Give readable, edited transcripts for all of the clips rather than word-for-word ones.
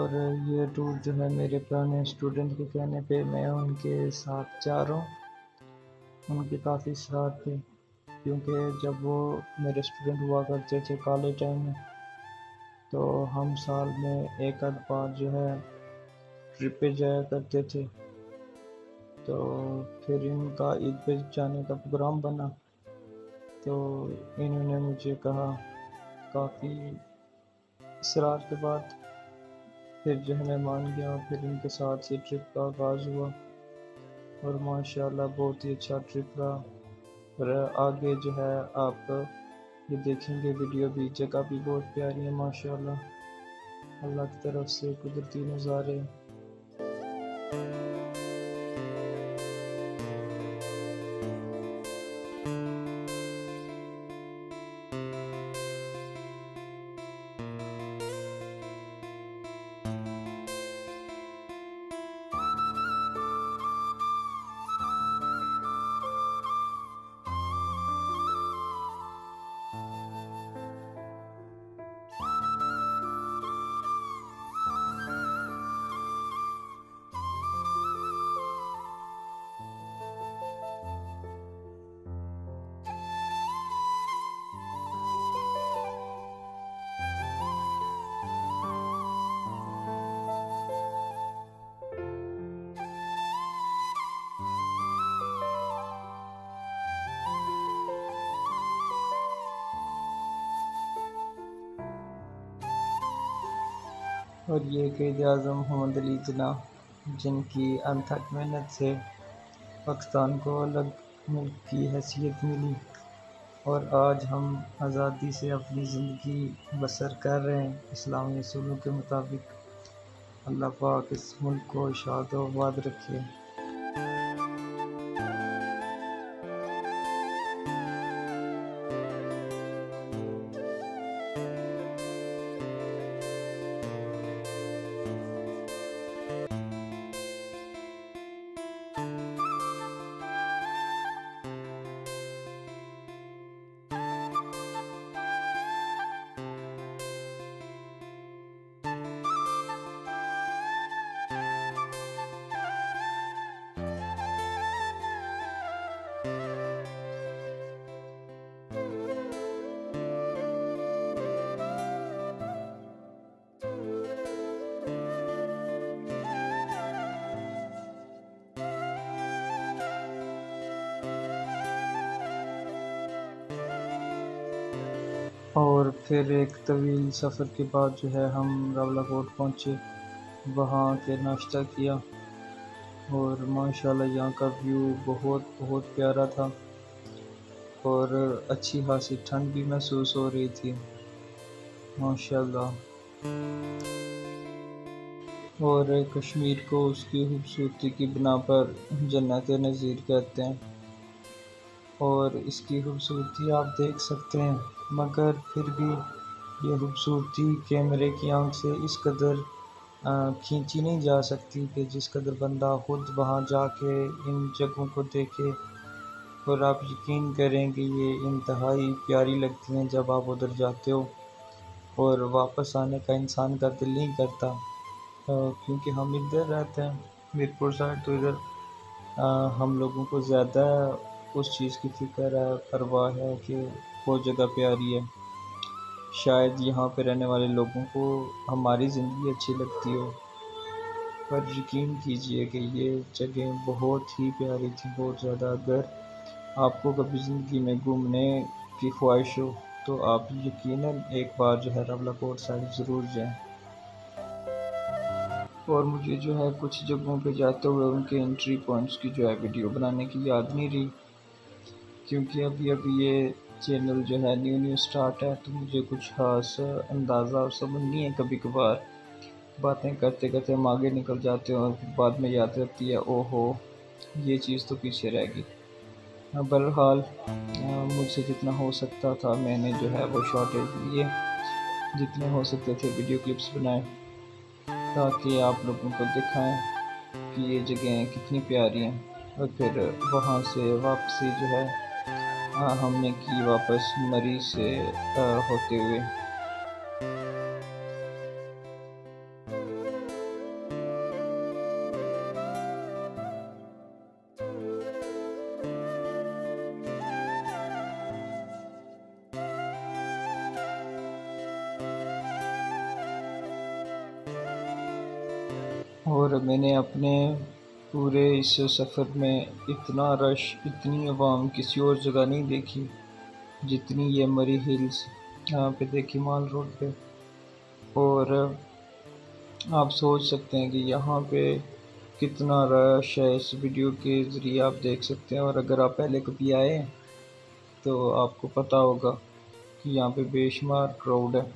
اور یہ ٹور جو ہے میرے پرانے اسٹوڈنٹ کے کہنے پہ میں ان کے ساتھ جا رہا ہوں، ان کے کافی ساتھ پہ، کیونکہ جب وہ میرے اسٹوڈنٹ ہوا کرتے تھے کالج ٹائم میں تو ہم سال میں ایک آدھ بار جو ہے ٹرپ پہ جایا کرتے تھے، تو پھر ان کا عید پہ جانے کا پروگرام بنا، تو انہوں نے مجھے کہا کافی اصرار کے بعد، پھر جو ہے میں مان گیا، پھر ان کے ساتھ یہ ٹرپ کا آغاز ہوا اور ماشاءاللہ بہت ہی اچھا ٹرپ رہا۔ اور آگے جو ہے آپ یہ دیکھیں گے ویڈیو بھی، جگہ بھی بہت پیاری ہے ماشاءاللہ، اللہ کی طرف سے قدرتی نظارے۔ اور یہ قائد اعظم محمد علی جناح، جن کی انتھک محنت سے پاکستان کو الگ ملک کی حیثیت ملی اور آج ہم آزادی سے اپنی زندگی بسر کر رہے ہیں اسلامی اصولوں کے مطابق۔ اللہ پاک اس ملک کو شاد و آباد رکھے۔ اور پھر ایک طویل سفر کے بعد جو ہے ہم راولا کوٹ پہنچے، وہاں کے ناشتہ کیا اور ماشاءاللہ یہاں کا ویو بہت بہت پیارا تھا اور اچھی خاصی ٹھنڈ بھی محسوس ہو رہی تھی ماشاءاللہ۔ اور کشمیر کو اس کی خوبصورتی کی بنا پر جنت نظیر کہتے ہیں، اور اس کی خوبصورتی آپ دیکھ سکتے ہیں، مگر پھر بھی یہ خوبصورتی کیمرے کی آنکھ سے اس قدر کھینچی نہیں جا سکتی کہ جس قدر بندہ خود وہاں جا کے ان جگہوں کو دیکھے، اور آپ یقین کریں کہ یہ انتہائی پیاری لگتی ہیں جب آپ ادھر جاتے ہو، اور واپس آنے کا انسان کا دل نہیں کرتا، کیونکہ ہم ادھر رہتے ہیں میرپور سائڈ، تو ادھر ہم لوگوں کو زیادہ اس چیز کی فکر ہے، پرواہ ہے کہ وہ جگہ پیاری ہے، شاید یہاں پہ رہنے والے لوگوں کو ہماری زندگی اچھی لگتی ہو، پر یقین کیجئے کہ یہ جگہیں بہت ہی پیاری تھی، بہت زیادہ۔ اگر آپ کو کبھی زندگی میں گھومنے کی خواہش ہو تو آپ یقیناً ایک بار جو ہے راولا کوٹ سائڈ ضرور جائیں۔ اور مجھے جو ہے کچھ جگہوں پہ جاتے ہوئے ان کے انٹری پوائنٹس کی جو ہے ویڈیو بنانے کی یاد نہیں رہی، کیونکہ ابھی یہ چینل جو ہے نیو سٹارٹ ہے، تو مجھے کچھ خاص اندازہ اور سمجھ نہیں ہے، کبھی کبھار باتیں کرتے کرتے ہم آگے نکل جاتے ہیں اور پھر بعد میں یاد رہتی ہے او ہو یہ چیز تو پیچھے رہ گئی۔ بہرحال مجھ سے جتنا ہو سکتا تھا میں نے جو ہے وہ شارٹیج لیے، جتنے ہو سکتے تھے ویڈیو کلپس بنائے تاکہ آپ لوگوں کو دکھائیں کہ یہ جگہیں کتنی پیاری ہیں۔ اور پھر وہاں سے واپسی جو ہے ہم نے کی واپس مری سے ہوتے ہوئے۔ اور میں نے اپنے پورے اس سفر میں اتنا رش، اتنی عوام کسی اور جگہ نہیں دیکھی جتنی یہ مری ہلز یہاں پہ دیکھی، مال روڈ پہ۔ اور آپ سوچ سکتے ہیں کہ یہاں پہ کتنا رش ہے، اس ویڈیو کے ذریعے آپ دیکھ سکتے ہیں۔ اور اگر آپ پہلے کبھی آئے ہیں تو آپ کو پتہ ہوگا کہ یہاں پہ بے شمار کراؤڈ ہے،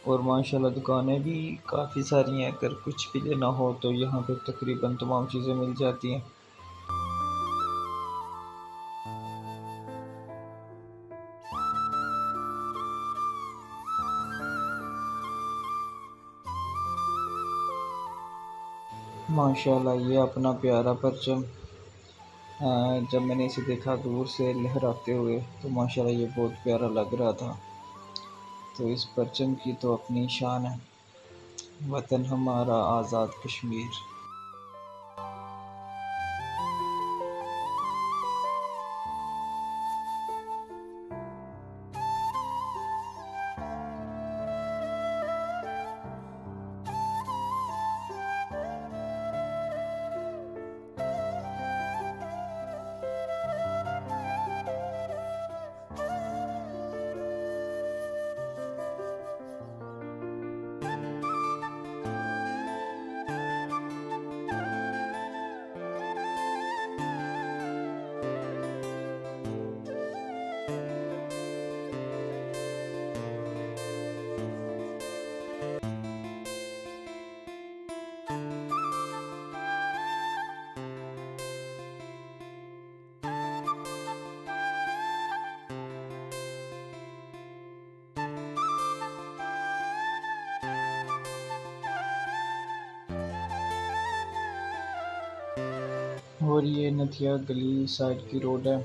اور ماشاءاللہ دکانیں بھی کافی ساری ہیں۔ اگر کچھ بھی لینا ہو تو یہاں پہ تقریباً تمام چیزیں مل جاتی ہیں۔ ماشاءاللہ یہ اپنا پیارا پرچم، جب میں نے اسے دیکھا دور سے لہراتے ہوئے تو ماشاءاللہ یہ بہت پیارا لگ رہا تھا۔ تو اس پرچم کی تو اپنی شان ہے، وطن ہمارا آزاد کشمیر۔ اور یہ نتھیا گلی سائڈ کی روڈ ہے،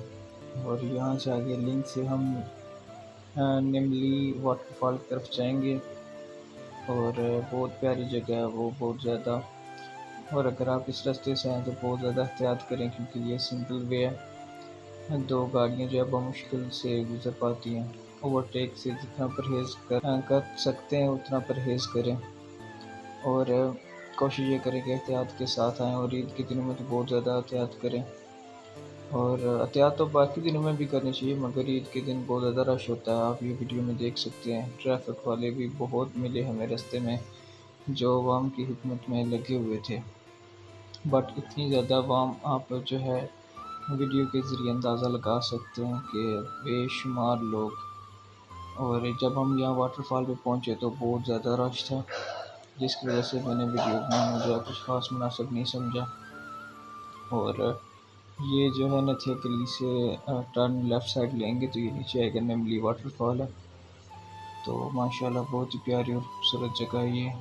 اور یہاں سے آگے لنک سے ہم نملی واٹر فال کی طرف جائیں گے، اور بہت پیاری جگہ ہے وہ، بہت زیادہ۔ اور اگر آپ اس راستے سے آئیں تو بہت زیادہ احتیاط کریں، کیونکہ یہ سنگل وے ہے، دو گاڑیاں جو ہے بمشکل سے گزر پاتی ہیں۔ اوورٹیک سے جتنا پرہیز کر سکتے ہیں اتنا پرہیز کریں، اور کوشش یہ کریں کہ احتیاط کے ساتھ آئیں۔ اور عید کے دنوں میں تو بہت زیادہ احتیاط کریں، اور احتیاط تو باقی دنوں میں بھی کرنی چاہیے، مگر عید کے دن بہت زیادہ رش ہوتا ہے۔ آپ یہ ویڈیو میں دیکھ سکتے ہیں، ٹریفک والے بھی بہت ملے ہمیں راستے میں جو عوام کی خدمت میں لگے ہوئے تھے۔ بٹ اتنی زیادہ عوام، آپ جو ہے ویڈیو کے ذریعے اندازہ لگا سکتے ہیں کہ بے شمار لوگ۔ اور جب ہم یہاں واٹر فال پہ پہنچے تو بہت زیادہ رش تھا، جس کی وجہ سے میں نے ویڈیو بنانا جو ہے کچھ خاص مناسب نہیں سمجھا۔ اور یہ جو ہے نتھیا گلی سے ٹرن لیفٹ سائڈ لیں گے تو یہ نیچے آئے گا، نملی واٹر فال ہے۔ تو ماشاءاللہ بہت ہی پیاری اور خوبصورت جگہ ہے یہ۔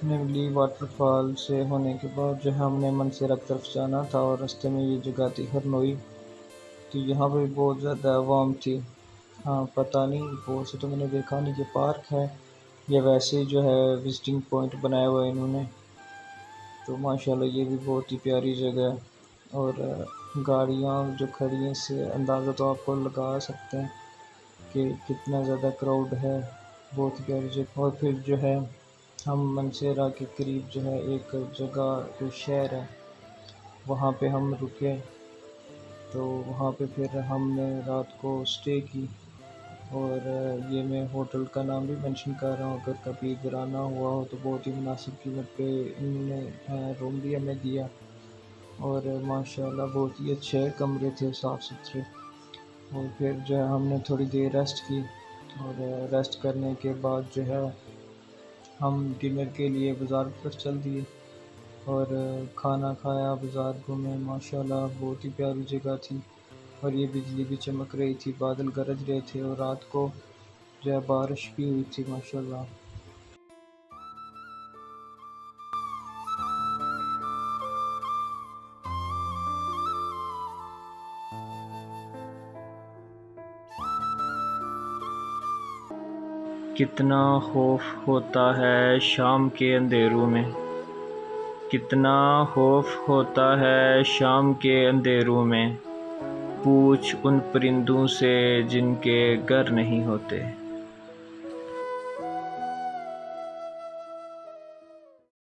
نملی واٹر فال سے ہونے کے بعد جو ہم نے منصیرہ کی طرف جانا تھا، اور راستے میں یہ جگہ تھی ہرنوئی، تو یہاں پہ بہت زیادہ عوام تھی۔ ہاں پتہ نہیں، وہ سے تو میں نے دیکھا نہیں کہ پارک ہے یا ویسے ہی جو ہے وزٹنگ پوائنٹ بنایا ہوا ہے انہوں نے۔ تو ماشاءاللہ یہ بھی بہت ہی پیاری جگہ ہے، اور گاڑیاں جو کھڑی ہیں اس سے اندازہ تو آپ کو لگا سکتے ہیں کہ کتنا زیادہ کراؤڈ ہے، بہت ہی پیاری جگہ۔ اور پھر جو ہے ہم منصیرہ کے قریب جو ہے ایک جگہ، کوئی شہر ہے، وہاں پہ ہم رکے، تو وہاں پہ پھر ہم نے رات کو اسٹے کی۔ اور یہ میں ہوٹل کا نام بھی مینشن کر رہا ہوں، اگر کبھی ادھر آنا ہوا ہو تو بہت ہی مناسب قیمت پہ انہوں نے روم بھی ہمیں دیا، اور ماشاءاللہ بہت ہی اچھے کمرے تھے، صاف ستھرے۔ اور پھر جو ہے ہم نے تھوڑی دیر ریسٹ کی، اور ریسٹ کرنے کے بعد جو ہے ہم ڈنر کے لیے بازار کی طرف چل دیے۔ اور کھانا کھایا، بازار گھومے، ماشاءاللہ بہت ہی پیاری جگہ تھی۔ اور یہ بجلی بھی چمک رہی تھی، بادل گرج رہے تھے، اور رات کو جو ہے بارش بھی ہوئی تھی ماشاءاللہ۔ کتنا خوف ہوتا ہے شام کے اندھیروں میں، کتنا خوف ہوتا ہے شام کے اندھیروں میں، پوچھ ان پرندوں سے جن کے گھر نہیں ہوتے۔